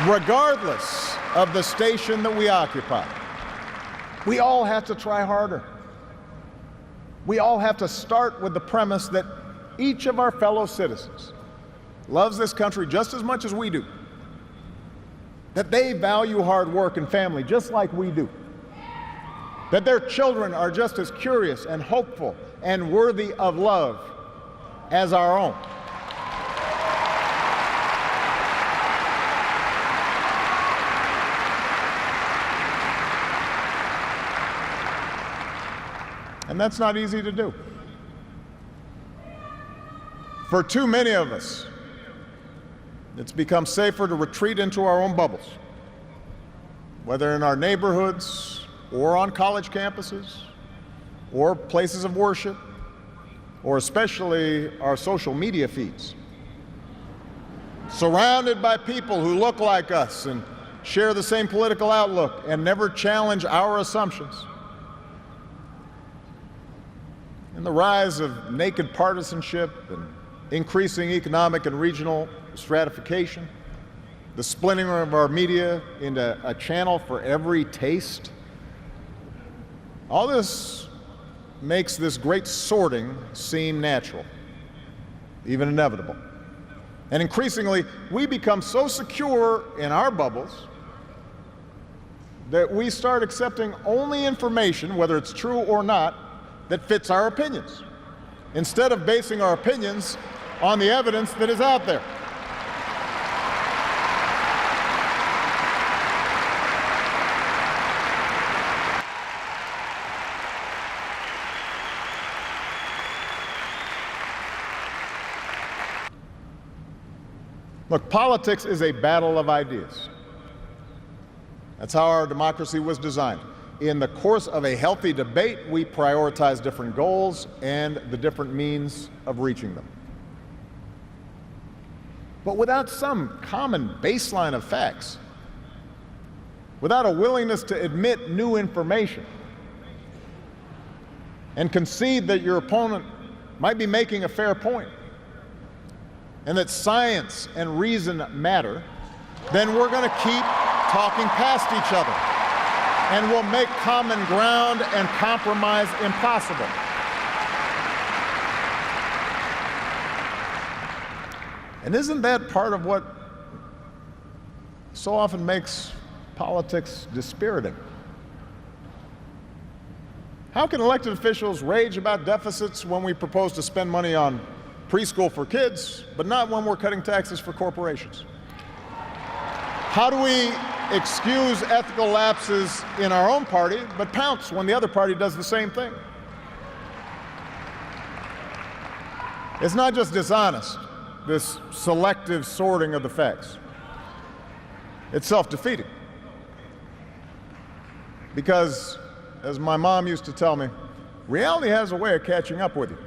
regardless of the station that we occupy. We all have to try harder. We all have to start with the premise that each of our fellow citizens loves this country just as much as we do, that they value hard work and family just like we do, that their children are just as curious and hopeful and worthy of love as our own. And that's not easy to do. For too many of us, it's become safer to retreat into our own bubbles, whether in our neighborhoods or on college campuses or places of worship, or especially our social media feeds. Surrounded by people who look like us and share the same political outlook and never challenge our assumptions. And the rise of naked partisanship and increasing economic and regional stratification, the splintering of our media into a channel for every taste, all this makes this great sorting seem natural, even inevitable. And increasingly, we become so secure in our bubbles that we start accepting only information, whether it's true or not, that fits our opinions, instead of basing our opinions on the evidence that is out there. Look, politics is a battle of ideas. That's how our democracy was designed. In the course of a healthy debate, we prioritize different goals and the different means of reaching them. But without some common baseline of facts, without a willingness to admit new information and concede that your opponent might be making a fair point and that science and reason matter, then we're going to keep talking past each other. And will make common ground and compromise impossible. And isn't that part of what so often makes politics dispiriting? How can elected officials rage about deficits when we propose to spend money on preschool for kids, but not when we're cutting taxes for corporations? How do we excuse ethical lapses in our own party, but pounce when the other party does the same thing? It's not just dishonest, this selective sorting of the facts. It's self-defeating. Because, as my mom used to tell me, reality has a way of catching up with you.